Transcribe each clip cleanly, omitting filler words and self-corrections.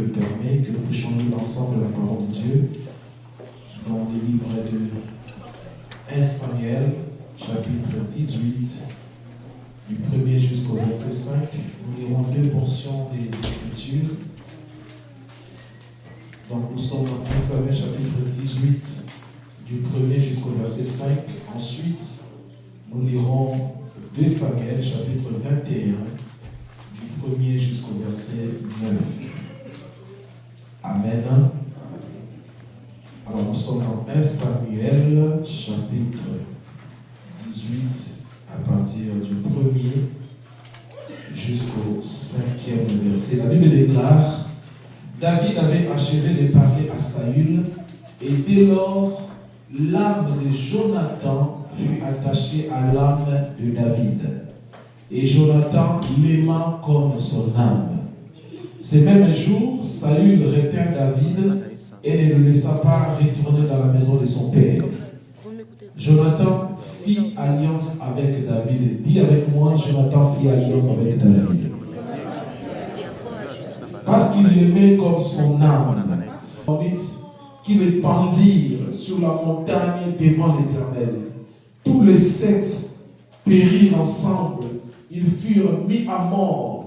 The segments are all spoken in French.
Permet que nous puissions lire ensemble la parole de Dieu dans le livre de 1 Samuel, chapitre 18, du 1er jusqu'au verset 5. Nous lirons deux portions des Écritures. Donc nous sommes dans 1 Samuel, chapitre 18, du 1er jusqu'au verset 5. Ensuite, nous lirons 2 Samuel, chapitre 21, du 1er jusqu'au verset 9. Amen. Alors nous sommes dans 1 Samuel, chapitre 18, à partir du 1er jusqu'au 5e verset. La Bible déclare: David avait achevé de parler à Saül, et dès lors, l'âme de Jonathan fut attachée à l'âme de David. Et Jonathan l'aima comme son âme. Ce même jour, Saül retint David et ne le laissa pas retourner dans la maison de son père. Jonathan fit alliance avec David. Dis avec moi, Jonathan fit alliance avec David. Parce qu'il l'aimait comme son âme. Qu'ils le pendirent sur la montagne devant l'Éternel. Tous les 7 périrent ensemble. Ils furent mis à mort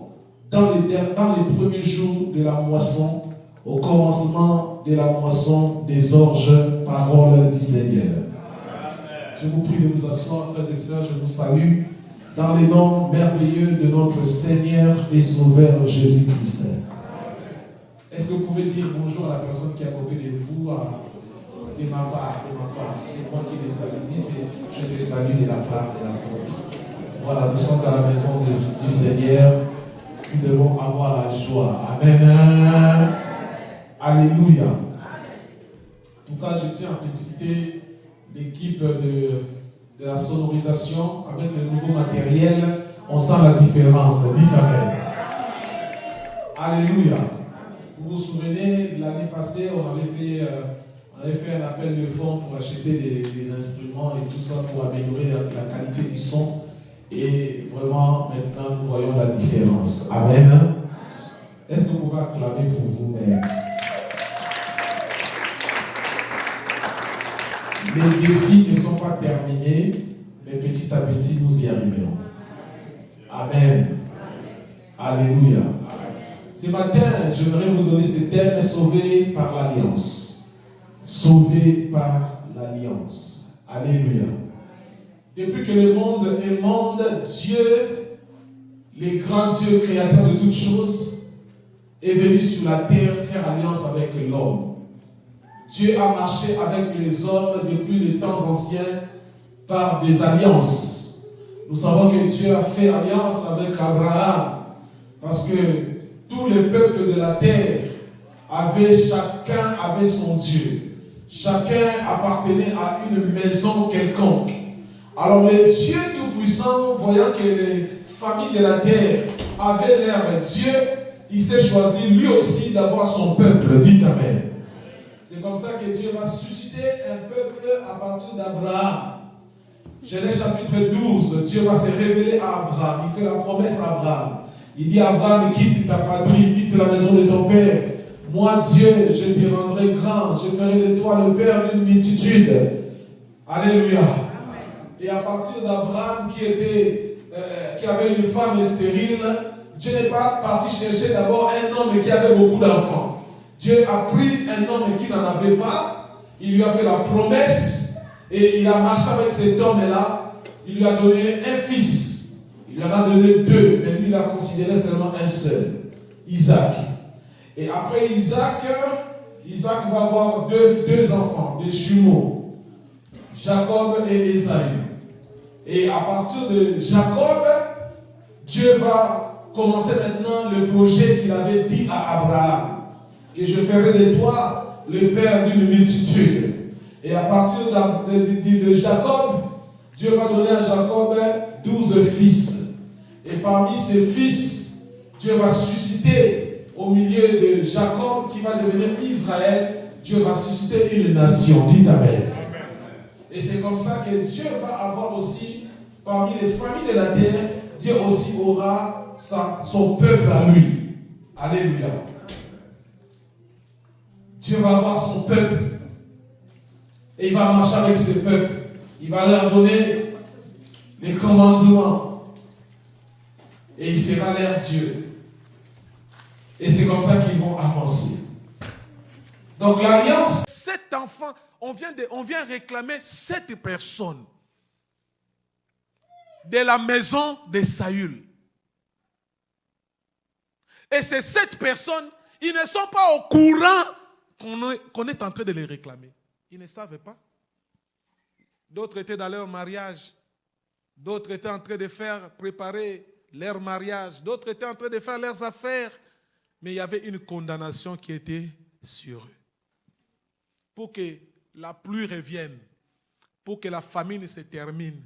dans les premiers jours de la moisson, au commencement de la moisson des orges, parole du Seigneur. Amen. Je vous prie de vous asseoir, frères et sœurs, je vous salue dans les noms merveilleux de notre Seigneur et Sauveur Jésus-Christ. Est-ce que vous pouvez dire bonjour à la personne qui est à côté de vous, de ma part, c'est moi qui les salue, je te salue de la part de l'apôtre. Voilà, nous sommes dans la maison du Seigneur. Nous devons avoir la joie. Amen. Alléluia. En tout cas, je tiens à féliciter l'équipe de la sonorisation. Avec le nouveau matériel, on sent la différence. Dites Amen. Alléluia. Vous vous souvenez, l'année passée, on avait fait un appel de fonds pour acheter des instruments et tout ça pour améliorer la qualité du son. Et vraiment, maintenant, nous voyons la différence. Amen. Est-ce que vous pouvez acclamer pour vous-même? Les défis ne sont pas terminés, mais petit à petit, nous y arriverons. Amen. Alléluia. Ce matin, j'aimerais vous donner ce thème: sauvé par l'alliance. Sauvé par l'alliance. Alléluia. Depuis que le monde est monde, Dieu, le grand Dieu créateur de toutes choses, est venu sur la terre faire alliance avec l'homme. Dieu a marché avec les hommes depuis les temps anciens par des alliances. Nous savons que Dieu a fait alliance avec Abraham parce que tous les peuples de la terre chacun avait son Dieu. Chacun appartenait à une maison quelconque. Alors le Dieu Tout-Puissant, voyant que les familles de la terre avaient leur Dieu, il s'est choisi lui aussi d'avoir son peuple. Dites Amen. C'est comme ça que Dieu va susciter un peuple à partir d'Abraham. Genèse chapitre 12, Dieu va se révéler à Abraham. Il fait la promesse à Abraham. Il dit à Abraham: quitte ta patrie, quitte la maison de ton père. Moi, Dieu, je te rendrai grand. Je ferai de toi le père d'une multitude. Alléluia. Et à partir d'Abraham qui avait une femme stérile, Dieu n'est pas parti chercher d'abord un homme qui avait beaucoup d'enfants. Dieu a pris un homme qui n'en avait pas, il lui a fait la promesse et il a marché avec cet homme-là. Il lui a donné un fils. Il lui en a donné 2, mais lui il a considéré seulement un seul, Isaac. Et après Isaac va avoir deux enfants, des jumeaux, Jacob et Ésaü. Et à partir de Jacob, Dieu va commencer maintenant le projet qu'il avait dit à Abraham, que je ferai de toi le père d'une multitude. Et à partir de Jacob, Dieu va donner à Jacob 12 fils. Et parmi ces fils, Dieu va susciter au milieu de Jacob, qui va devenir Israël, Dieu va susciter une nation. Dites Amen. Et c'est comme ça que Dieu va avoir aussi, parmi les familles de la terre, Dieu aussi aura son peuple à lui. Alléluia. Dieu va voir son peuple. Et il va marcher avec ce peuple. Il va leur donner les commandements. Et il sera leur Dieu. Et c'est comme ça qu'ils vont avancer. Donc l'alliance. 7 enfants, on vient réclamer 7 personnes de la maison de Saül. Et ces 7 personnes, ils ne sont pas au courant qu'on est en train de les réclamer. Ils ne savaient pas. D'autres étaient dans leur mariage. D'autres étaient en train de préparer leur mariage. D'autres étaient en train de faire leurs affaires. Mais il y avait une condamnation qui était sur eux. Pour que la pluie revienne, pour que la famine se termine,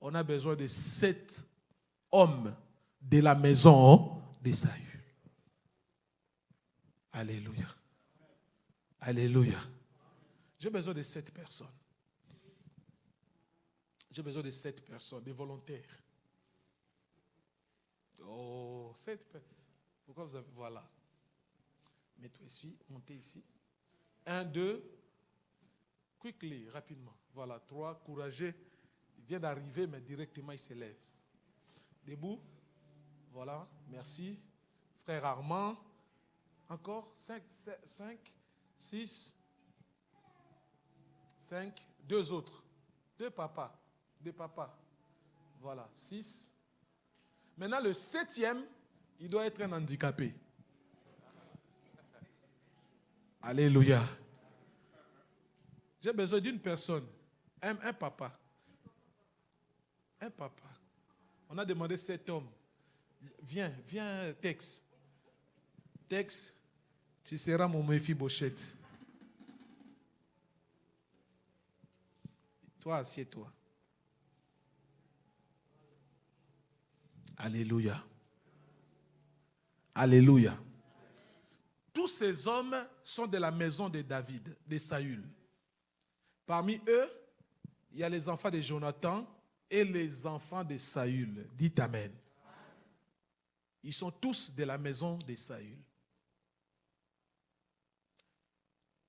on a besoin de 7 hommes de la maison de Saül. Alléluia. Alléluia. J'ai besoin de 7 personnes. J'ai besoin de 7 personnes, des volontaires. Oh, 7 personnes. Pourquoi vous avez... Voilà. Mets-toi ici, montez ici. 1, 2. Quickly, rapidement. Voilà, 3, courageux. Il vient d'arriver, mais directement, il s'élève. Debout. Voilà, merci. Frère Armand. Encore 5, 6, 5, 2 autres. 2 papas. 2 papas. Voilà, 6. Maintenant, le 7e, il doit être un handicapé. Alléluia. J'ai besoin d'une personne. Un papa. Un papa. On a demandé 7 hommes. Viens, Tex. Tex, tu seras mon Méphibosheth. Toi, assieds-toi. Alléluia. Alléluia. Tous ces hommes sont de la maison de David, de Saül. Parmi eux, il y a les enfants de Jonathan et les enfants de Saül. Dites Amen. Ils sont tous de la maison de Saül.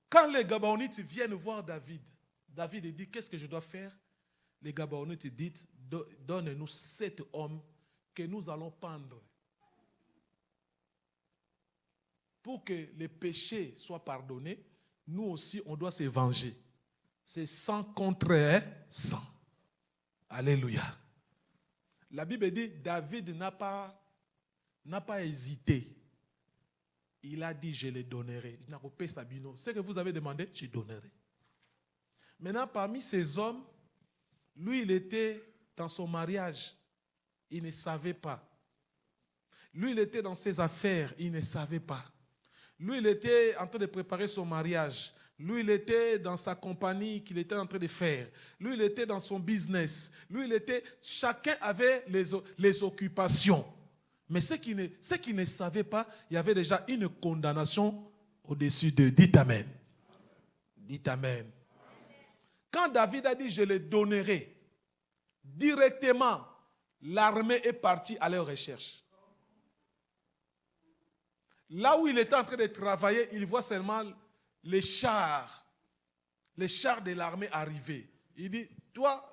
Quand les Gabaonites viennent voir David, David dit, qu'est-ce que je dois faire? Les Gabaonites disent, donne-nous 7 hommes que nous allons pendre. Pour que les péchés soient pardonnés, nous aussi, on doit se venger. C'est 100 contre 100. Alléluia. La Bible dit, David n'a pas hésité. Il a dit, je les donnerai. Ce que vous avez demandé, je donnerai. Maintenant, parmi ces hommes, lui, il était dans son mariage. Il ne savait pas. Lui, il était dans ses affaires. Il ne savait pas. Lui, il était en train de préparer son mariage. Lui, il était dans sa compagnie qu'il était en train de faire. Lui, il était dans son business. Lui, chacun avait les occupations. Mais ce qu'il ne savait pas, il y avait déjà une condamnation au-dessus d'eux. Dites Amen. Dites Amen. Quand David a dit, je les donnerai, directement, l'armée est partie à leur recherche. Là où il était en train de travailler, il voit seulement les chars de l'armée arriver. Il dit, toi,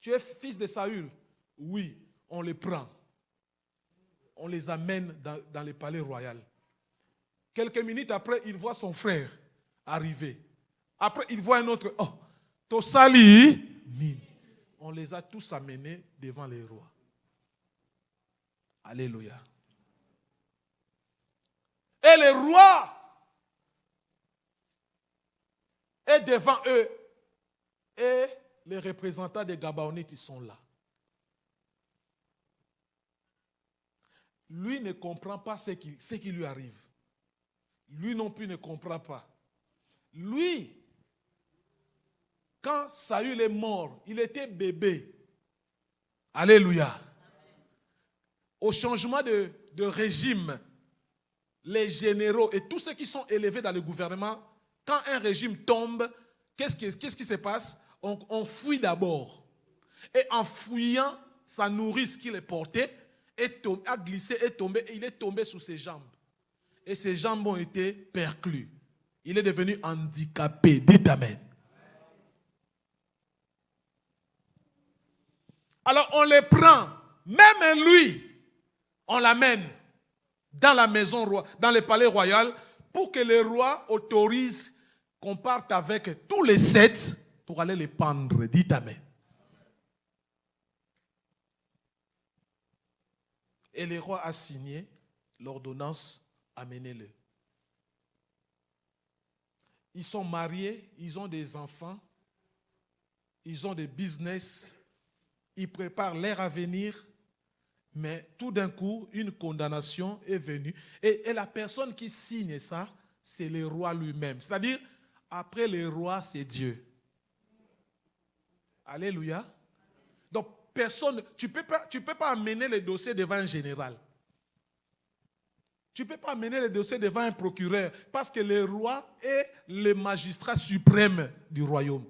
tu es fils de Saül. Oui, on les prend. On les amène dans le palais royal. Quelques minutes après, il voit son frère arriver. Après, il voit un autre. Oh, Tosali. On les a tous amenés devant les rois. Alléluia. Et les rois est devant eux. Et les représentants des Gabaonites, ils sont là. Lui ne comprend pas ce qui lui arrive. Lui non plus ne comprend pas. Lui, quand Saül est mort, il était bébé. Alléluia. Au changement de régime, les généraux et tous ceux qui sont élevés dans le gouvernement, quand un régime tombe, qu'est-ce qui se passe? On fuit d'abord. Et en fuyant, sa nourrice qui les portait a glissé, est tombé, et il est tombé sous ses jambes. Et ses jambes ont été perclues. Il est devenu handicapé. Dites Amen. Alors on les prend, même lui, on l'amène dans la maison, dans le palais royal, pour que le roi autorise qu'on parte avec tous les 7 pour aller les pendre. Dites Amen. Et le roi a signé l'ordonnance, amenez-le. Ils sont mariés, ils ont des enfants, ils ont des business, ils préparent leur avenir, mais tout d'un coup, une condamnation est venue. Et la personne qui signe ça, c'est le roi lui-même. C'est-à-dire, après le roi, c'est Dieu. Alléluia. Donc, personne, tu ne peux pas amener le dossier devant un général. Tu ne peux pas amener le dossier devant un procureur parce que le roi est le magistrat suprême du royaume.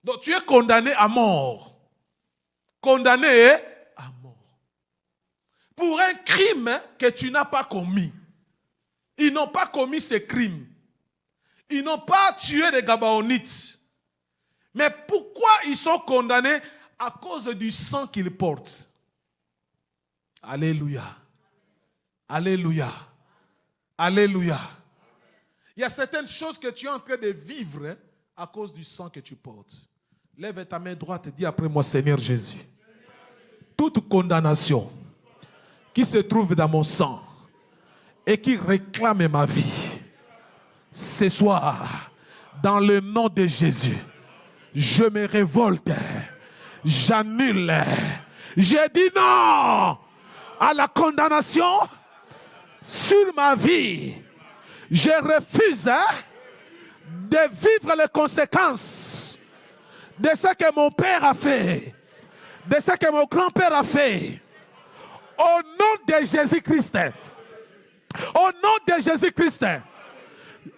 Donc, tu es condamné à mort. Condamné à mort. Pour un crime que tu n'as pas commis. Ils n'ont pas commis ce crime. Ils n'ont pas tué les Gabaonites. Mais pourquoi ils sont condamnés? À cause du sang qu'ils portent. Alléluia. Alléluia. Alléluia. Il y a certaines choses que tu es en train de vivre à cause du sang que tu portes. Lève ta main droite et dis après moi, Seigneur Jésus. Toute condamnation qui se trouve dans mon sang et qui réclame ma vie, ce soir, dans le nom de Jésus, je me révolte, j'annule, j'ai dit non à la condamnation sur ma vie. Je refuse de vivre les conséquences de ce que mon père a fait, de ce que mon grand-père a fait. Au nom de Jésus-Christ, au nom de Jésus-Christ,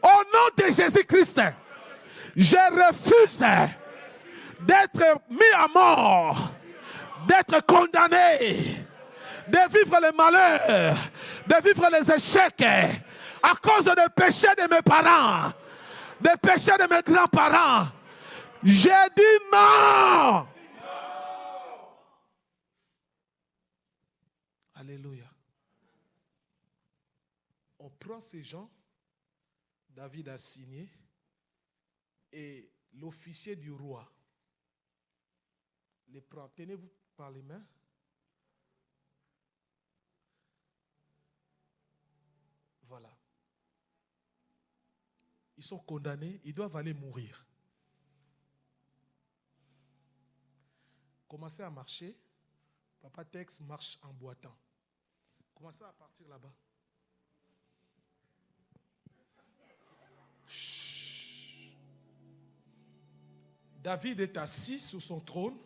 au nom de Jésus-Christ, je refuse d'être mis à mort, d'être condamné, de vivre les malheurs, de vivre les échecs à cause des péchés de mes parents, des péchés de mes grands-parents. J'ai dit non. Alléluia. On prend ces gens, David a signé, et l'officier du roi les prend. Tenez-vous par les mains. Voilà. Ils sont condamnés, ils doivent aller mourir. Commencez à marcher. Papa Tex marche en boitant. Commencez à partir là-bas. Chut. David est assis sur son trône.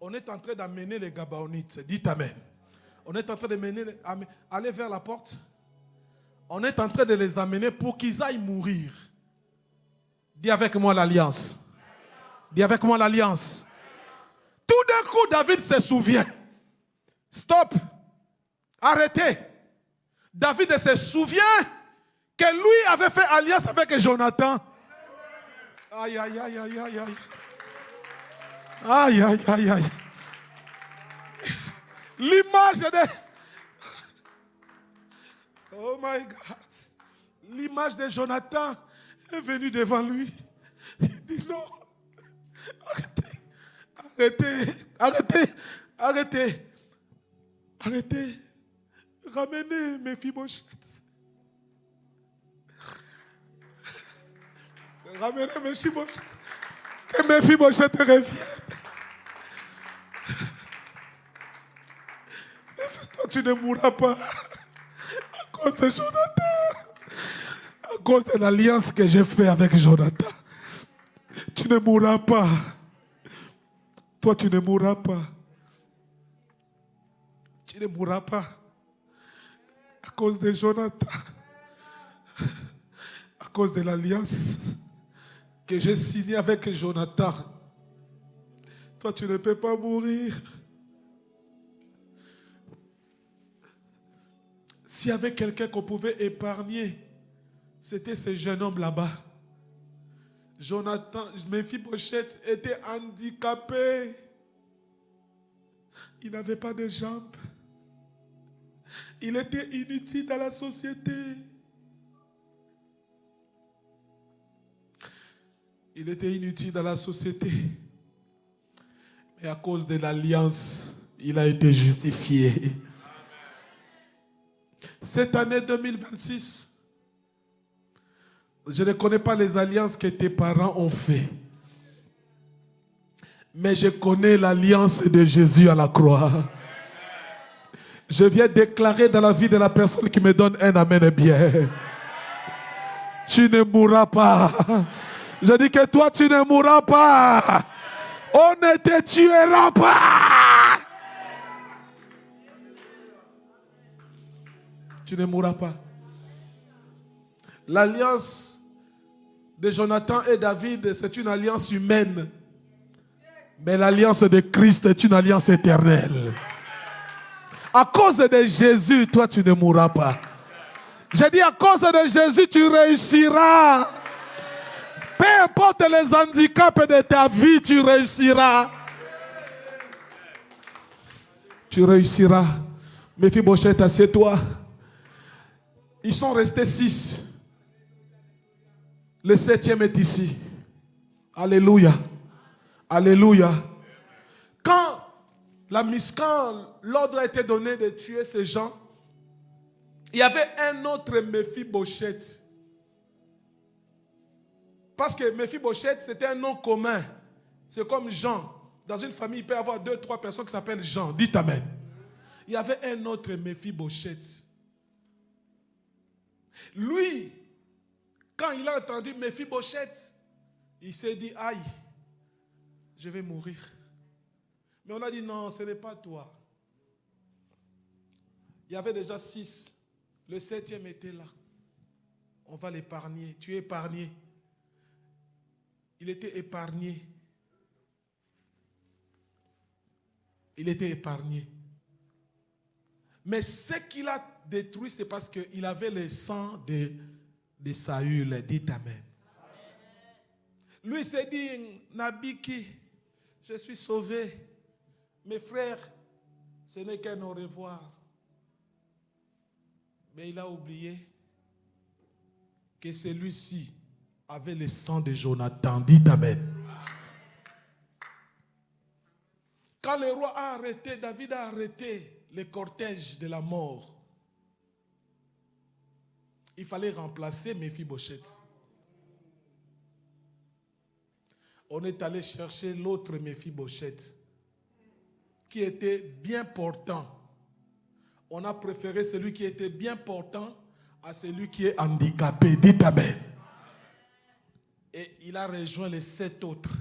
On est en train d'amener les Gabaonites. Dites Amen. On est en train de mener, aller vers la porte. On est en train de les amener pour qu'ils aillent mourir. Dis avec moi l'alliance. Dis avec moi l'alliance. Tout d'un coup, David se souvient. Stop. Arrêtez. David se souvient que lui avait fait alliance avec Jonathan. Aïe, aïe, aïe, aïe, aïe, aïe. Aïe, aïe, aïe, aïe. L'image de... Oh my God. L'image de Jonathan est venue devant lui. Il dit non. Arrêtez. Arrêtez. Arrêtez. Arrêtez. Arrêtez. Ramenez Mephibosheth. Ramenez Mephibosheth. Que Mephibosheth revienne. Toi, tu ne mourras pas à cause de Jonathan. À cause de l'alliance que j'ai faite avec Jonathan. Tu ne mourras pas. Toi, tu ne mourras pas. Tu ne mourras pas. À cause de Jonathan. À cause de l'alliance que j'ai signée avec Jonathan. Toi, tu ne peux pas mourir. S'il y avait quelqu'un qu'on pouvait épargner, C'était ce jeune homme là-bas. Jonathan, Mephibosheth était handicapé. Il n'avait pas de jambes. Il était inutile dans la société. Il était inutile dans la société. Mais à cause de l'alliance, il a été justifié. Cette année 2026, je ne connais pas les alliances que tes parents ont fait. Mais je connais l'alliance de Jésus à la croix. Je viens déclarer dans la vie de la personne qui me donne un amen bien. Tu ne mourras pas. Je dis que toi, tu ne mourras pas. On ne te tuera pas. Tu ne mourras pas. L'alliance de Jonathan et David, c'est une alliance humaine. Mais l'alliance de Christ est une alliance éternelle. À cause de Jésus, toi, tu ne mourras pas. J'ai dit, à cause de Jésus, tu réussiras. Peu importe les handicaps de ta vie, tu réussiras. Tu réussiras. Mephibosheth, assieds-toi. Ils sont restés 6. Le 7e est ici. Alléluia. Alléluia. Quand l'ordre a été donné de tuer ces gens, il y avait un autre Mephibosheth. Parce que Mephibosheth, c'était un nom commun. C'est comme Jean. Dans une famille, il peut y avoir 2, 3 personnes qui s'appellent Jean. Dites amen. Il y avait un autre Mephibosheth. Lui, quand il a entendu Mephibosheth, il s'est dit, aïe, je vais mourir. Mais on a dit, non, ce n'est pas toi. Il y avait déjà 6. Le 7e était là. On va l'épargner. Tu es épargné. Il était épargné. Il était épargné. Mais ce qu'il a détruit, c'est parce qu'il avait le sang de Saül. Dites amen. Lui il s'est dit, Nabiki, je suis sauvé. Mes frères, ce n'est qu'un au revoir. Mais il a oublié que celui-ci avait le sang de Jonathan. Dites amen. Quand le roi a arrêté, David a arrêté le cortège de la mort. Il fallait remplacer Mephibosheth. On est allé chercher l'autre Mephibosheth qui était bien portant. On a préféré celui qui était bien portant à celui qui est handicapé. Dites amen. Et il a rejoint les 7 autres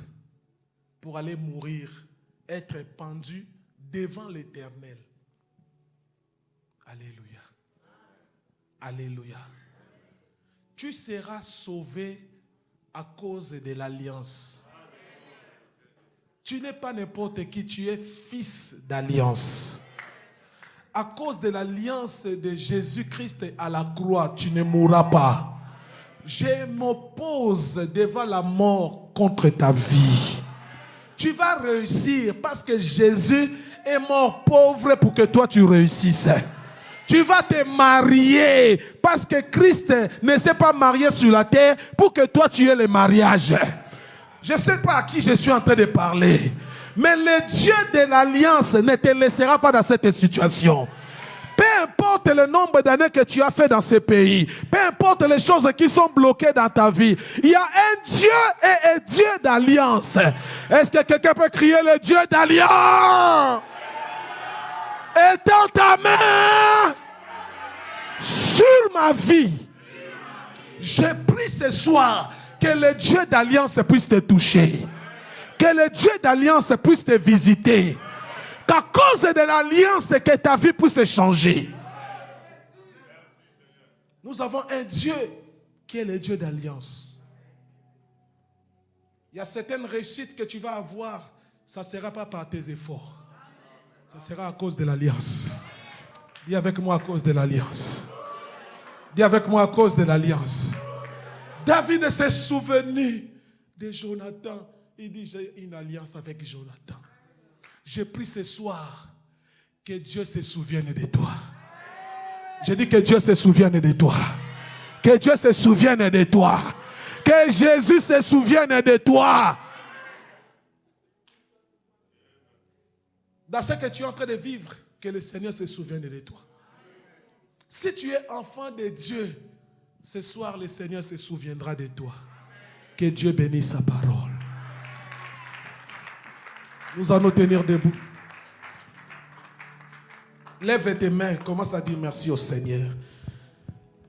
pour aller mourir, être pendu devant l'Éternel. Alléluia. Alléluia. Tu seras sauvé à cause de l'alliance. Tu n'es pas n'importe qui, tu es fils d'alliance. À cause de l'alliance de Jésus-Christ à la croix, tu ne mourras pas. Je m'oppose devant la mort contre ta vie. Tu vas réussir parce que Jésus est mort pauvre pour que toi tu réussisses. Tu vas te marier parce que Christ ne s'est pas marié sur la terre pour que toi tu aies le mariage. Je ne sais pas à qui je suis en train de parler. Mais le Dieu de l'alliance ne te laissera pas dans cette situation. Peu importe le nombre d'années que tu as fait dans ce pays, peu importe les choses qui sont bloquées dans ta vie, il y a un Dieu et un Dieu d'alliance. Est-ce que quelqu'un peut crier le Dieu d'alliance? Étends ta main sur ma vie. Je prie ce soir que le Dieu d'alliance puisse te toucher. Que le Dieu d'alliance puisse te visiter. Qu'à cause de l'alliance, que ta vie puisse changer. Nous avons un Dieu qui est le Dieu d'alliance. Il y a certaines réussites que tu vas avoir, ça ne sera pas par tes efforts. Ça sera à cause de l'alliance. Dis avec moi à cause de l'alliance. Dis avec moi à cause de l'alliance. David s'est souvenu de Jonathan. Il dit, j'ai une alliance avec Jonathan. J'ai pris ce soir que Dieu se souvienne de toi. Je dis que Dieu se souvienne de toi. Que Dieu se souvienne de toi. Que Jésus se souvienne de toi. Dans ce que tu es en train de vivre, que le Seigneur se souvienne de toi. Si tu es enfant de Dieu, ce soir le Seigneur se souviendra de toi. Que Dieu bénisse sa parole. Nous allons tenir debout. Lève tes mains, commence à dire merci au Seigneur.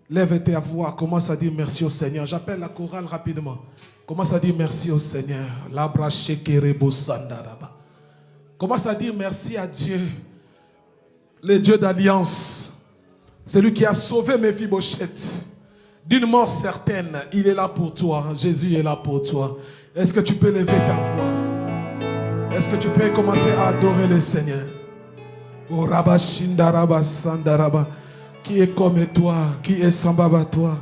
Lève ta voix, commence à dire merci au Seigneur. J'appelle la chorale rapidement. Commence à dire merci au Seigneur. Commence à dire merci à Dieu, le Dieu d'alliance. Celui qui a sauvé Méphibosheth d'une mort certaine. Il est là pour toi. Jésus est là pour toi. Est-ce que tu peux lever ta voix? Est-ce que tu peux commencer à adorer le Seigneur? Oh Rabba Shindaraba Sandaraba. Qui est comme toi, qui est semblable à toi?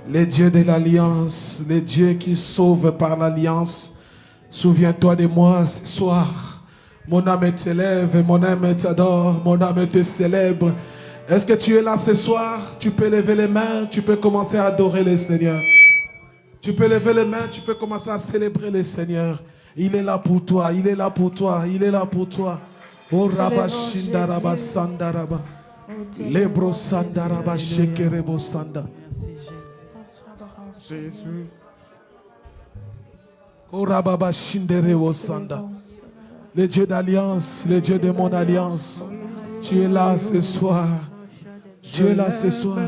Le Dieu de l'alliance, le Dieu qui sauve par l'alliance. Souviens-toi de moi ce soir. Mon âme t'élève, mon âme t'adore, mon âme te célèbre. Est-ce que tu es là ce soir? Tu peux lever les mains, tu peux commencer à adorer le Seigneur. Tu peux lever les mains, tu peux commencer à célébrer le Seigneur. Il est là pour toi, il est là pour toi, il est là pour toi. Oh Rabba Shindaraba Sandaraba. Lebro Sandaraba Shekerebo Sanda. Jésus. Oh Rabba Shinderebo Sanda. Le Dieu d'alliance, le Dieu de mon alliance. Tu es là ce soir. Tu es là ce soir.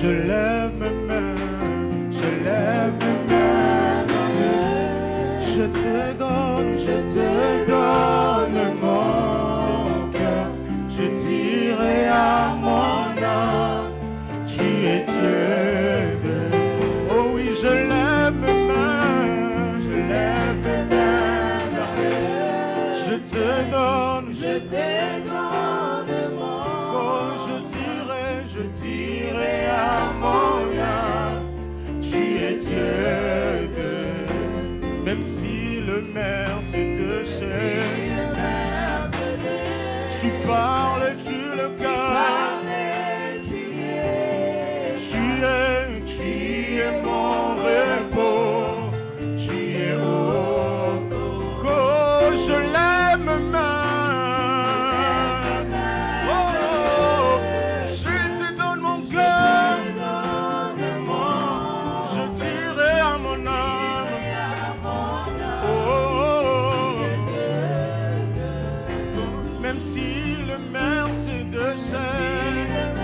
Je lève mes mains, je lève mes mains, je te donne mon cœur, je dirai à mon âme, tu es Dieu de... Oh oui, je lève mes mains, je lève mes mains, je te donne mon cœur, je dirai à mon âme, tu es Dieu de... Même si le maire se te cherche, tu parles, tu le gardes, tu es mon repos, tu es oh, je lève mes mains. Si le maire se déchaîne,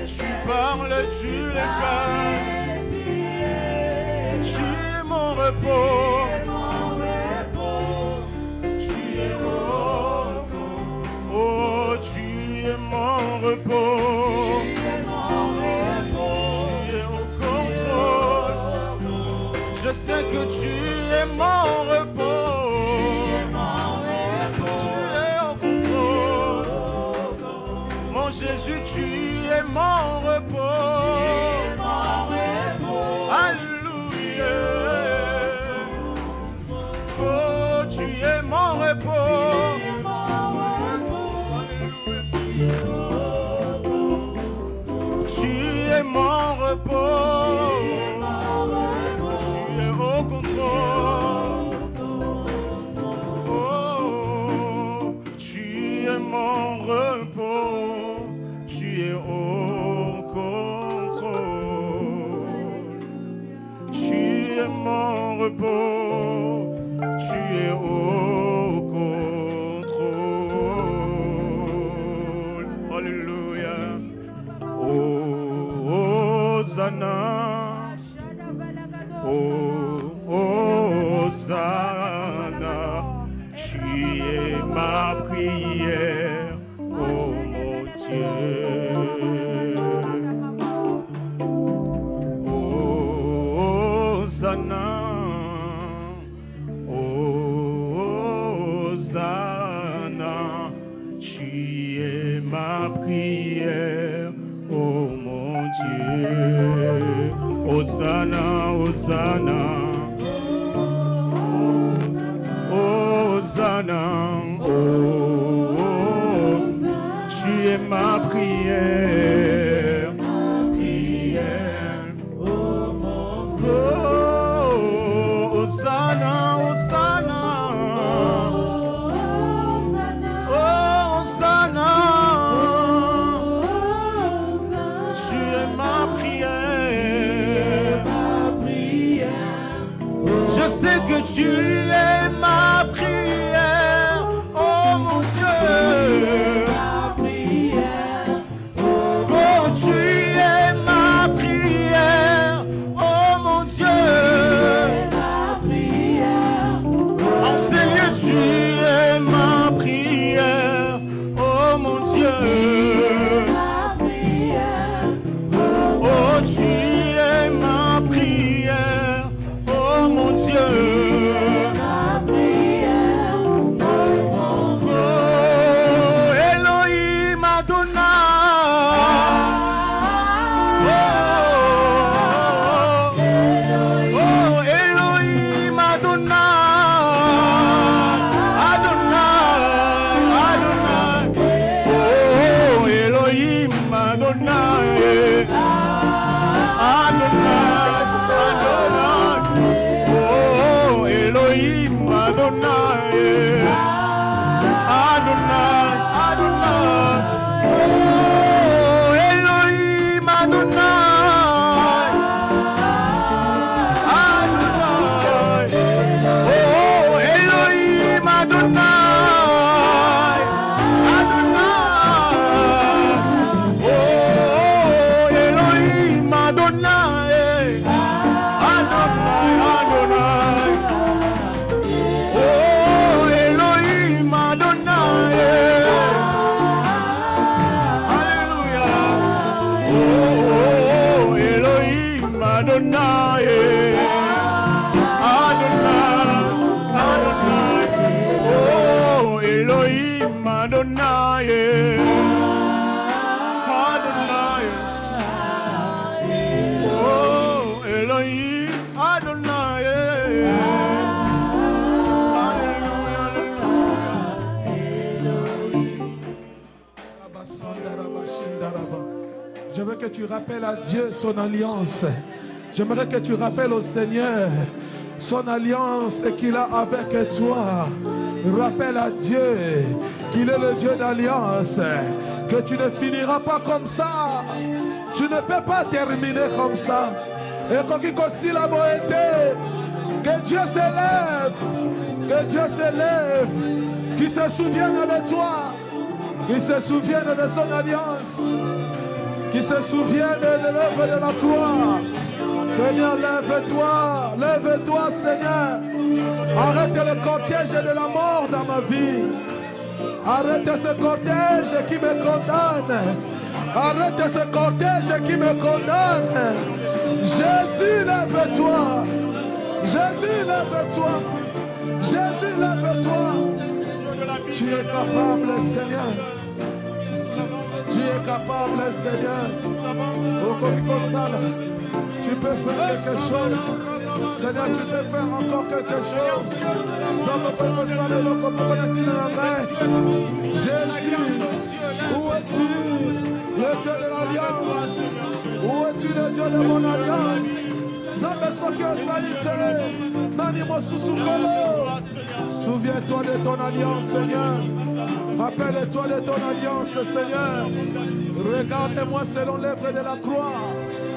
tu parles, tu le gardes, tu es mon repos, tu es oh, tu es mon repos, tu es au contrôle, je sais que tu es mon repos. Jésus, tu es mon repos. Alléluia. Oh, tu es mon repos. Tu es mon repos. Tu es au contrôle. Oh, tu es mon repos. Tu es au contrôle, tu es mon repos, tu es au contrôle. Alléluia. Hosanna, oh, Hosanna, tu es ma prière, oh mon Dieu. Hosanna, Hosanna, tu es ma prière, oh mon Dieu. Hosanna, Hosanna, Hosanna, oh, tu es ma prière, oh mon Dieu. Hosanna, Hosanna, Hosanna, tu es ma prière. Je sais que tu es ma prière, oh mon Dieu. Oh, tu es ma prière, oh mon Dieu. En ces lieux, tu es ma prière, oh mon Dieu. Oh, tu es ma prière, oh mon Dieu. Oh, Elohim Adonai. Oh, Elohim Adonai. Adonai, Adonai. Oh, Elohim Adonai. Adonai, Adonai. Oh, Elohim Adonai. Adonai, Adonai. Oh, Elohim Adonai. Adonai. Oh, Elohim Adonai. Adonai. Oh, Elohim Adonai. Adonai, Adonai. Oh, Elohim Adonai. Alléluia. Oh, Elohim Adonai. Adonai, Adonai. Oh, Elohim Adonai. Adonai. Oh, Elohim Adonai. Alléluia, Alléluia. Je veux que tu rappelles à Dieu son alliance. J'aimerais que tu rappelles au Seigneur son alliance qu'il a avec toi. Rappelle à Dieu qu'il est le Dieu d'alliance, que tu ne finiras pas comme ça. Tu ne peux pas terminer comme ça. Et quand il aussi la beauté, que Dieu s'élève, que Dieu s'élève, qu'il se souvienne de toi, qu'il se souvienne de son alliance, qu'il se souvienne de l'œuvre de la croix. Seigneur, lève-toi, lève-toi, Seigneur. Arrête le cortège de la mort dans ma vie. Arrête ce cortège qui me condamne. Arrête ce cortège qui me condamne. Jésus, lève-toi. Jésus, lève-toi. Jésus, lève-toi. Tu es capable, Seigneur. Tu es capable, Seigneur. Tu peux faire quelque chose. Seigneur, tu peux faire encore quelque chose. Jésus, où es-tu? Le Dieu de l'alliance. Où es-tu, le Dieu de mon alliance? Souviens-toi de ton alliance, Seigneur. Rappelle-toi de ton alliance, Seigneur. Regarde-moi selon l'œuvre de la croix.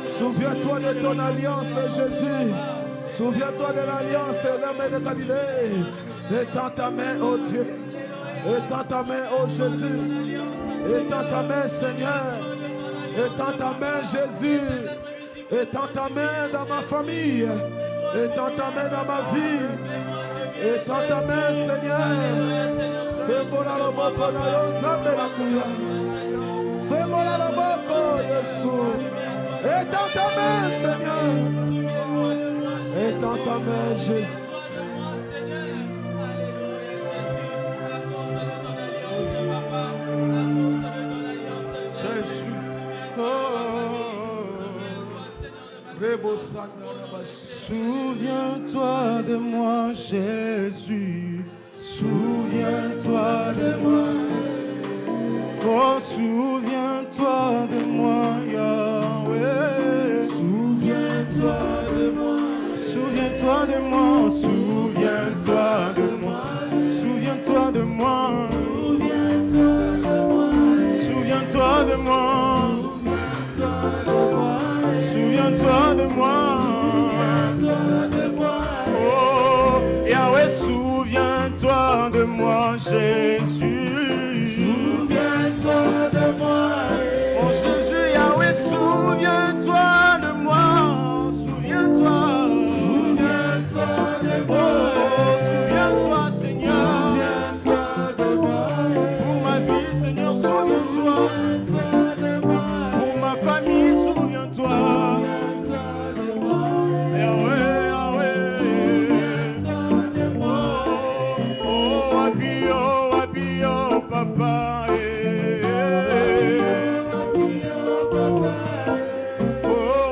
Souviens-toi de ton alliance, Jésus. Souviens-toi de l'alliance, l'homme de Galilée. Étends ta main, ô Dieu. Étends ta main, ô Jésus. Étends ta main, Seigneur. Étends ta main, Jésus. Étends ta main dans ma famille. Étends ta main dans ma vie. Étends ta main, Seigneur. C'est bon à la boko na yo nzambe na kuya. C'est bon à la boko, Jésus. Étends ta main, Seigneur. Étends ta main, Jésus. Jésus. Souviens-toi de moi, Jésus. Souviens-toi de moi. Oh, souviens-toi de moi, Yahweh. Souviens-toi de moi. Souviens-toi de moi. Souviens-toi de moi. Souviens-toi de moi. Souviens-toi de moi. Souviens-toi de moi. Oh, Yahweh, souviens-toi de moi, Jésus. Souviens-toi de moi. Oh, Jésus, Yahweh, souviens-toi de moi. Souviens-toi. Souviens-toi de moi. Oh, souviens-toi, Seigneur. Souviens-toi de moi. Pour ma vie, Seigneur, souviens-toi. Pour ma famille, souviens-toi. Papa, oh,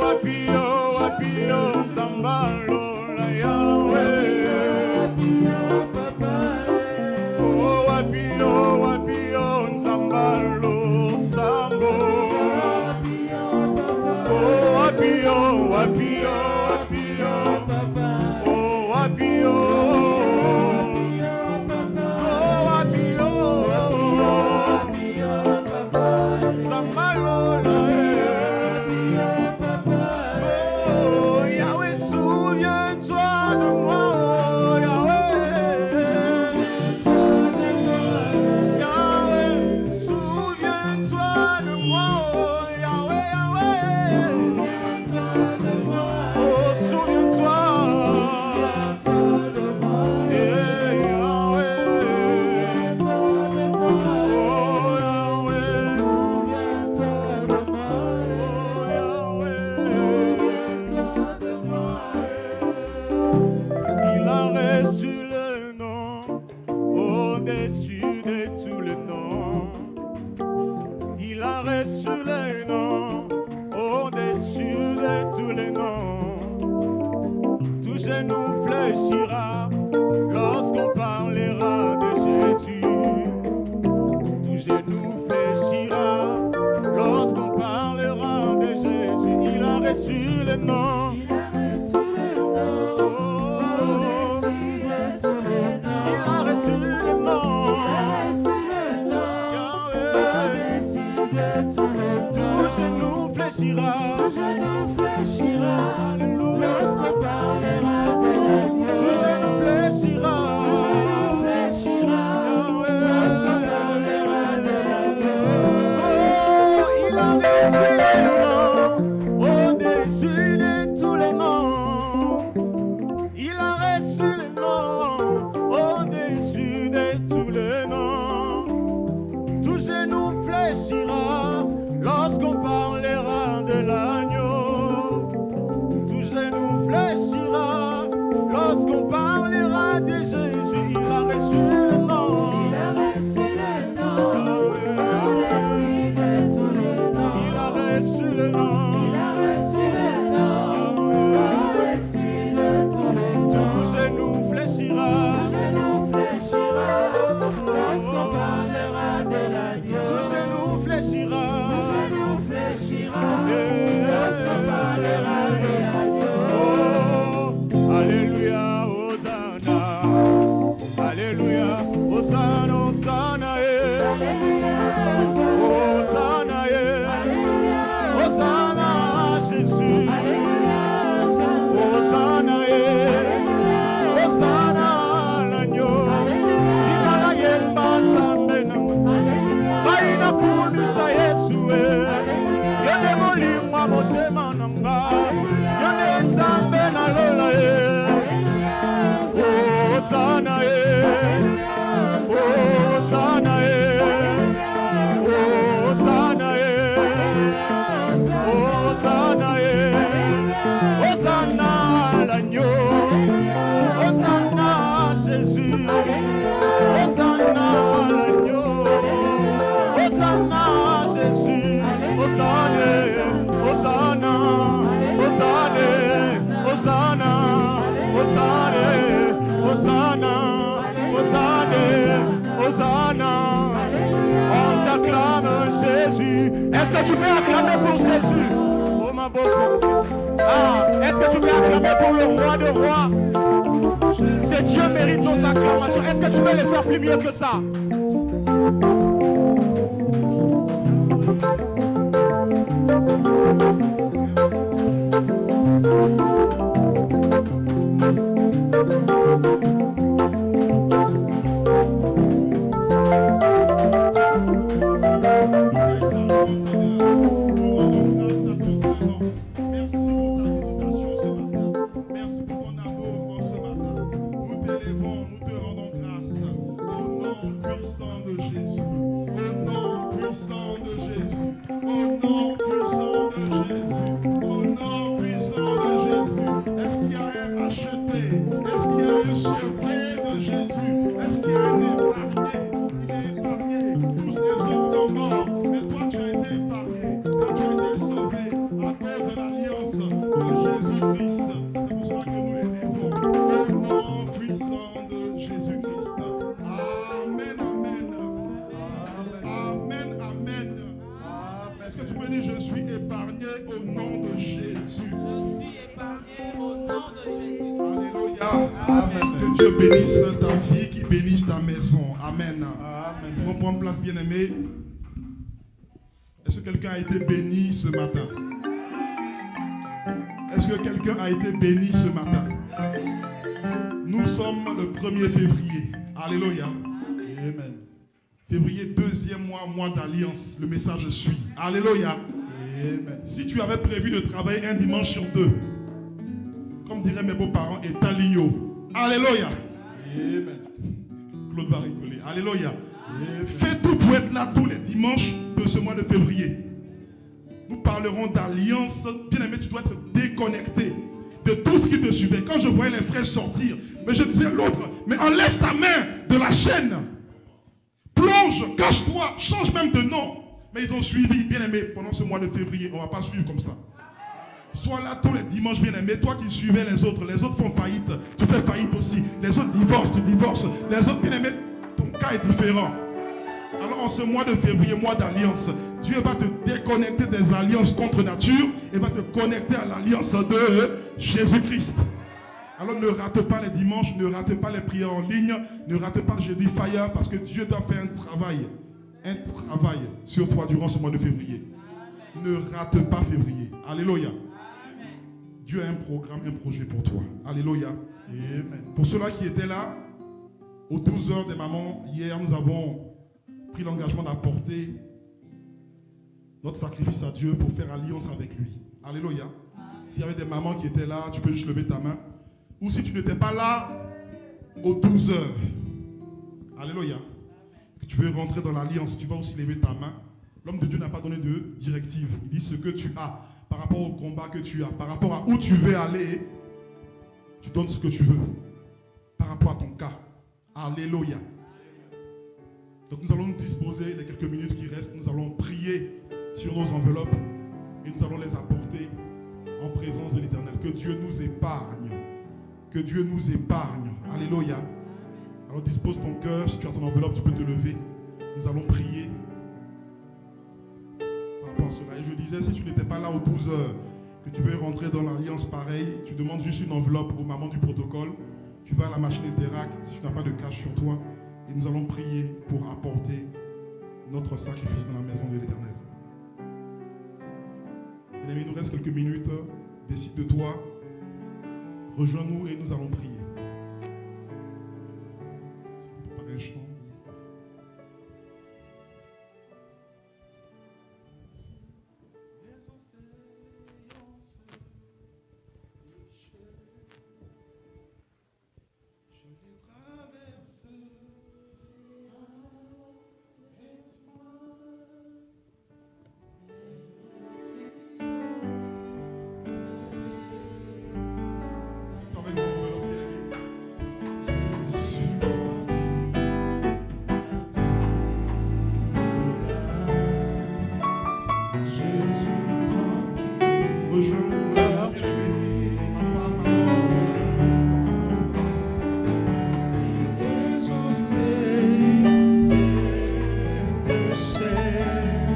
apio, Zambalo, la Yahweh. Oh, apio, Zambalo, Sambo. Oh, apio, oh, apio. Lorsqu'on parlera de Jésus. Hosanna, Hosanna l'agneau, Hosanna Jésus, Hosanna l'agneau, Hosanna Jésus, Hosanna, Hosanna, Hosanna, Hosanna, Hosanna, Hosanna, Hosanna, Hosanna. On t'acclame Jésus. Est-ce que tu peux acclamer pour Jésus? Oh ma beaucoup. Ah, est-ce que tu peux acclamer pour le roi de rois? C'est Dieu mérite nos acclamations. Est-ce que tu peux les faire plus mieux que ça? Bénisse ta vie, qui bénisse ta maison. Amen. Amen. Vous prendre place, bien-aimés. Est-ce que quelqu'un a été béni ce matin? Est-ce que quelqu'un a été béni ce matin? Nous sommes le 1er février. Alléluia. Amen. Février, deuxième mois d'alliance. Le message suit. Alléluia. Amen. Si tu avais prévu de travailler un dimanche sur 2, comme diraient mes beaux-parents, et Talio. Alléluia. Amen. Claude va rigoler. Alléluia. Amen. Fais tout pour être là tous les dimanches de ce mois de février. Nous parlerons d'alliance. Bien aimé, tu dois être déconnecté de tout ce qui te suivait. Quand je voyais les frères sortir, mais je disais à l'autre, mais enlève ta main de la chaîne. Plonge, cache-toi, change même de nom. Mais ils ont suivi, bien aimé, pendant ce mois de février. On ne va pas suivre comme ça. Sois là tous les dimanches, bien aimé. Toi qui suivais les autres font faillite. Tu fais faillite aussi. Les autres divorcent, tu divorces. Les autres, bien aimé, ton cas est différent. Alors en ce mois de février, mois d'alliance, Dieu va te déconnecter des alliances contre nature et va te connecter à l'alliance de Jésus-Christ. Alors ne rate pas les dimanches, ne rate pas les prières en ligne, ne rate pas le jeudi fire parce que Dieu doit faire un travail sur toi durant ce mois de février. Ne rate pas février. Alléluia. Dieu a un programme, un projet pour toi. Alléluia. Amen. Pour ceux-là qui étaient là, aux 12 heures des mamans, hier, nous avons pris l'engagement d'apporter notre sacrifice à Dieu pour faire alliance avec lui. Alléluia. S'il y avait des mamans qui étaient là, tu peux juste lever ta main. Ou si tu n'étais pas là, aux 12 heures. Alléluia. Que tu veux rentrer dans l'alliance, tu vas aussi lever ta main. L'homme de Dieu n'a pas donné de directive. Il dit ce que tu as. Par rapport au combat que tu as, par rapport à où tu veux aller, tu donnes ce que tu veux. Par rapport à ton cas. Alléluia. Donc nous allons nous disposer les quelques minutes qui restent. Nous allons prier sur nos enveloppes et nous allons les apporter en présence de l'Éternel. Que Dieu nous épargne. Que Dieu nous épargne. Alléluia. Alors dispose ton cœur. Si tu as ton enveloppe, tu peux te lever. Nous allons prier. Cela. Et je disais, si tu n'étais pas là aux 12 heures, que tu veux rentrer dans l'alliance pareille, tu demandes juste une enveloppe aux mamans du protocole, tu vas à la machine Interac si tu n'as pas de cash sur toi, et nous allons prier pour apporter notre sacrifice dans la maison de l'Éternel. Bien-aimé, il nous reste quelques minutes, décide de toi, rejoins-nous et nous allons prier. Préparer le chant. Rejoins-nous. car tu es Papa, maman, rejoins-nous. si les océans de chair,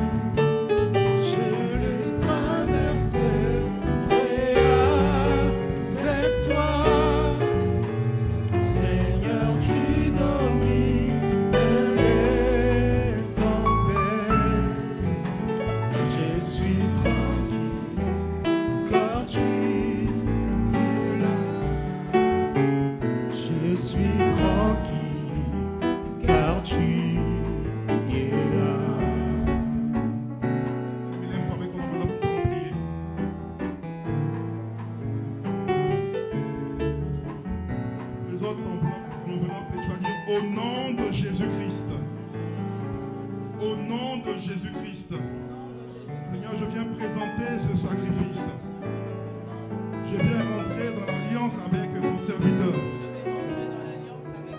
je les traverserai avec toi. Seigneur, tu domines les tempêtes. Je suis tranquille car tu es là. Je suis tranquille car tu es là. Lève-toi avec ton enveloppe, nous allons prier. Présente ton enveloppe et tu vas dire au nom de Jésus-Christ. Au nom de Jésus-Christ. Seigneur, je viens présenter ce sacrifice. Je viens rentrer dans l'alliance avec ton serviteur.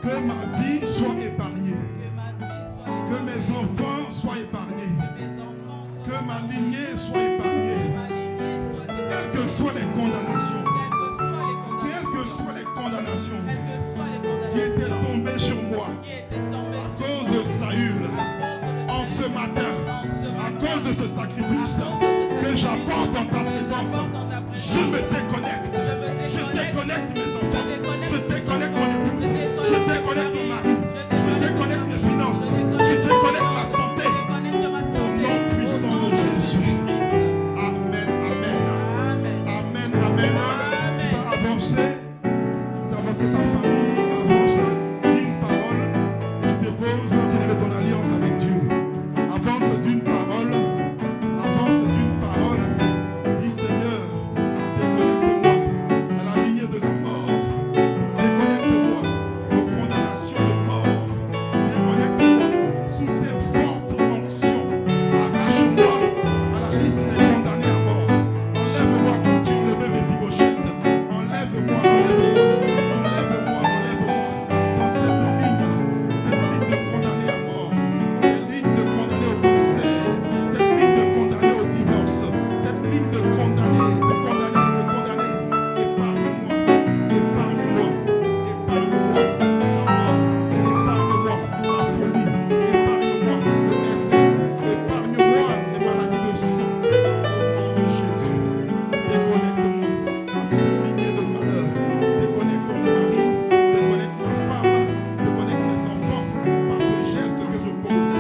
Que ma vie soit épargnée. Que mes enfants soient épargnés. Que ma lignée soit épargnée. Quelles que soient les condamnations. Quelles que soient les condamnations qui étaient tombées sur moi à cause de Saül. En ce matin, à cause de ce sacrifice que j'apporte en ta présence, je me déconnecte. Je déconnecte mes enfants. Je déconnecte mon épouse. Je déconnecte mon mari. Je déconnecte mes finances. Je déconnecte ma santé. Au nom puissant de Jésus. Amen, amen. Amen, amen. Tu vas avancer. Tu vas avancer ta famille. Avance. Dis une parole. Et tu déposes, bien-aimé, ton alliance avec Dieu. Avance d'une parole. Avance d'une parole. Dis Seigneur, déconnecte-moi à la ligne de la mort. Déconnecte-moi aux condamnations de mort. Déconnecte-moi sous cette forte onction. Arrache-moi à la liste des condamnés à mort. Enlève-moi comme tu enlevais mes Méphibosheth. Enlève-moi, enlève-moi, enlève-moi, enlève-moi dans cette ligne de condamnés à mort. Des lignes de condamnés au cancer. Cette ligne de condamnés au divorce. Cette ligne de condamnés, de condamnés, de condamnés. Épargne-moi, épargne-moi, épargne-moi la mort, épargne-moi la folie, épargne-moi le SS, épargne-moi les maladies de sang. Au nom de Jésus, déconnecte-moi à cette lignée de malheur. Déconnecte mon mari, déconnecte ma femme, déconnecte mes enfants par ce geste que je pose,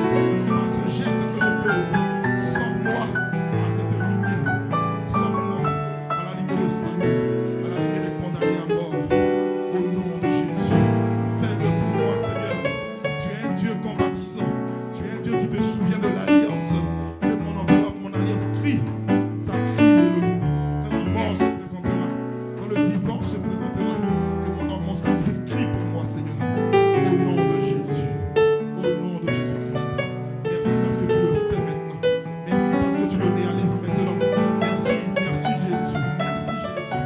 par ce geste que je pose. Sors-moi à cette lignée, sors-moi à la lignée de salut, à la lignée des condamnés à mort. Au nom de Jésus, fais-le pour moi, Seigneur. Tu es un Dieu compatissant, tu es un Dieu qui te souvient de l'alliance. Que mon enveloppe, mon alliance crie, ça crie, Elohim. Quand la mort se présentera, quand le divorce se présentera, que mon sacrifice crie pour moi, Seigneur. Au nom de Jésus, au nom de Jésus-Christ. Merci parce que tu le fais maintenant. Merci parce que tu le réalises maintenant. Merci, merci Jésus. Merci Jésus.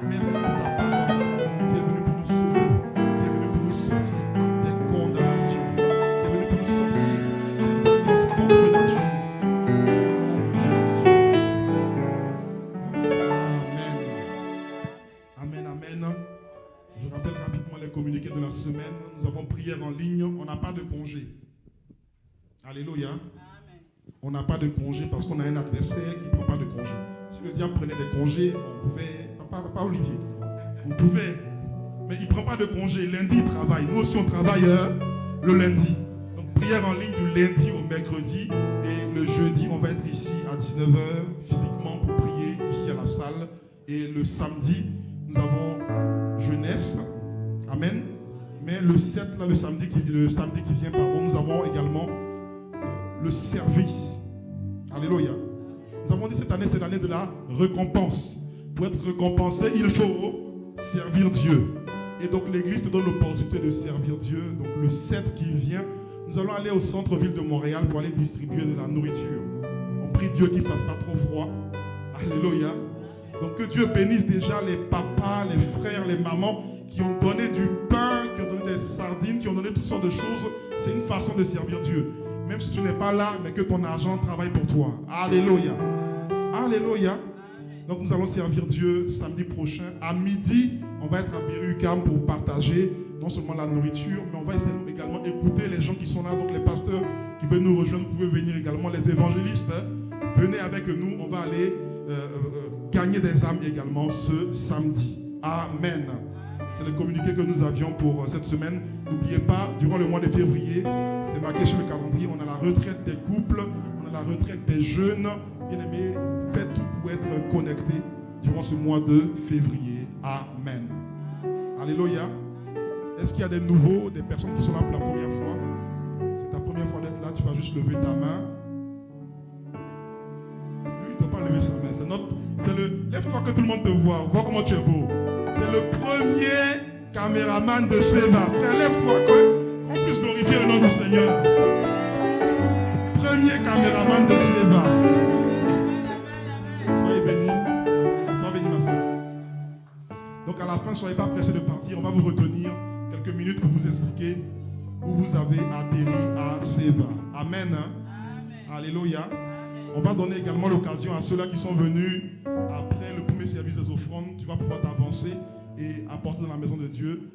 Merci pour ta parole qui est venue pour nous sauver, qui est venue pour nous sortir des condamnations, qui est venue pour nous sortir des alliances contre nature. Au nom de Jésus. Amen. Amen, amen. Je rappelle rapidement les communiqués de la semaine. Nous avons prière en ligne. On n'a pas de congé. Alléluia. On n'a pas de congé parce qu'on a un adversaire qui ne prend pas de congé. Si le diable prenait des congés, on pouvait... Papa Olivier, on pouvait... Mais il ne prend pas de congé. Lundi, il travaille. Nous aussi, on travaille le lundi. Donc, prière en ligne du lundi au mercredi. Et le jeudi, on va être ici à 19h physiquement pour prier ici à la salle. Et le samedi, nous avons jeunesse. Amen. Mais le 7, là, le samedi qui vient, nous avons également le service. Alléluia. Nous avons dit cette année, c'est l'année de la récompense. Pour être récompensé, il faut servir Dieu. Et donc l'église te donne l'opportunité de servir Dieu. Donc le 7 qui vient, nous allons aller au centre-ville de Montréal pour aller distribuer de la nourriture. On prie Dieu qu'il ne fasse pas trop froid. Alléluia. Donc que Dieu bénisse déjà les papas, les frères, les mamans qui ont donné du pain, qui ont donné des sardines, qui ont donné toutes sortes de choses. C'est une façon de servir Dieu. Même si tu n'es pas là, mais que ton argent travaille pour toi. Alléluia. Alléluia. Donc nous allons servir Dieu samedi prochain. À midi, on va être à Berry-UQAM pour partager non seulement la nourriture, mais on va également écouter les gens qui sont là. Donc les pasteurs qui veulent nous rejoindre, vous pouvez venir également. Les évangélistes, venez avec nous. On va aller gagner des âmes également ce samedi. Amen. C'est le communiqué que nous avions pour cette semaine. N'oubliez pas, durant le mois de février, c'est marqué sur le calendrier, on a la retraite des couples, on a la retraite des jeunes. Bien-aimés, faites tout pour être connectés durant ce mois de février. Amen. Alléluia. Est-ce qu'il y a des nouveaux, des personnes qui sont là pour la première fois? C'est ta première fois d'être là, tu vas juste lever ta main. Lui, il ne doit pas lever sa main. Lève-toi que tout le monde te voit. Vois comment tu es beau. C'est le premier caméraman de Seva. Frère, lève-toi qu'on puisse glorifier le nom du Seigneur. Premier caméraman de Seva. Soyez bénis. Soyez bénis, ma soeur. Donc à la fin, soyez pas pressés de partir. On va vous retenir quelques minutes pour vous expliquer où vous avez atterri à Seva. Amen. Alléluia. On va donner également l'occasion à ceux-là qui sont venus après le premier service des offrandes. Tu vas pouvoir t'avancer et apporter dans la maison de Dieu.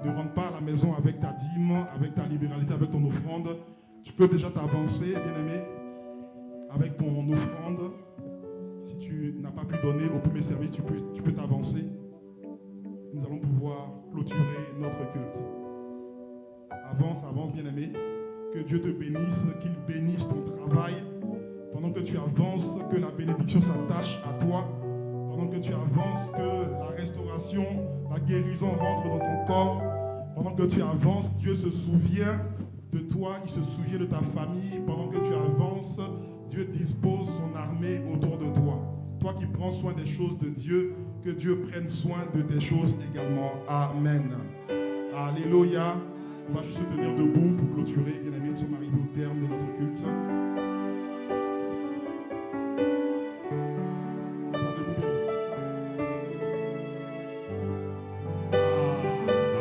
Ne rentre pas à la maison avec ta dîme, avec ta libéralité, avec ton offrande. Tu peux déjà t'avancer, bien-aimé, avec ton offrande. Si tu n'as pas pu donner au premier service, tu peux t'avancer. Nous allons pouvoir clôturer notre culte. Avance, bien-aimé. Que Dieu te bénisse, qu'il bénisse ton travail. Pendant que tu avances, que la bénédiction s'attache à toi. Pendant que tu avances, que la restauration, la guérison rentre dans ton corps. Pendant que tu avances, Dieu se souvient de toi, il se souvient de ta famille. Pendant que tu avances, Dieu dispose son armée autour de toi. Toi qui prends soin des choses de Dieu, que Dieu prenne soin de tes choses également. Amen. Alléluia. On va juste se tenir debout pour clôturer. Bien aimés, nous sommes arrivés au terme de notre culte.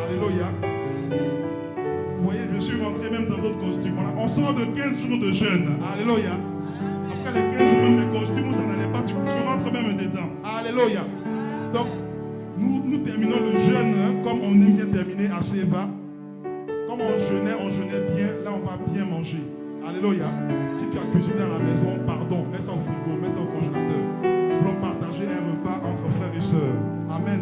Alléluia. Vous voyez, je suis rentré même dans d'autres costumes. On sort de 15 jours de jeûne. Alléluia. Après les 15 jours, même les costumes, ça n'allait pas. Tu rentres même dedans. Alléluia. Donc, nous terminons le jeûne comme on aime bien terminer à Seva. Comme on jeûnait bien. Là, on va bien manger. Alléluia. Si tu as cuisiné à la maison, pardon, mets ça au frigo, mets ça au congélateur. Nous voulons partager un repas entre frères et sœurs. Amen.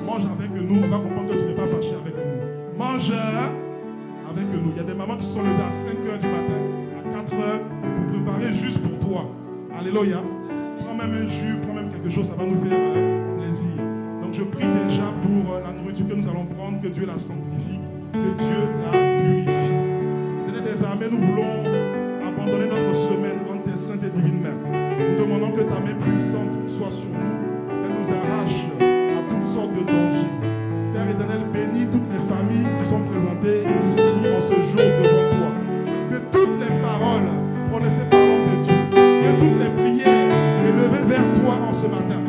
Mange avec nous. On va comprendre que tu n'es pas fâché avec nous. Mange avec nous. Il y a des mamans qui se sont levées à 5 h du matin, à 4 h pour préparer juste pour toi. Alléluia. Prends même un jus, prends même quelque chose, ça va nous faire plaisir. Donc je prie déjà pour la nourriture que nous allons prendre, que Dieu la sanctifie, que Dieu la purifie. Tenez des armées, nous voulons abandonner notre semaine entre tes saintes et divines mains. Nous demandons que ta main puissante soit sur nous, qu'elle nous arrache à toutes sortes de dangers. Père éternel, bénis toutes les familles qui sont présentées ici en ce jour devant toi. Que toutes les paroles prononcées par l'homme de Dieu, que toutes les prières élevées vers toi en ce matin,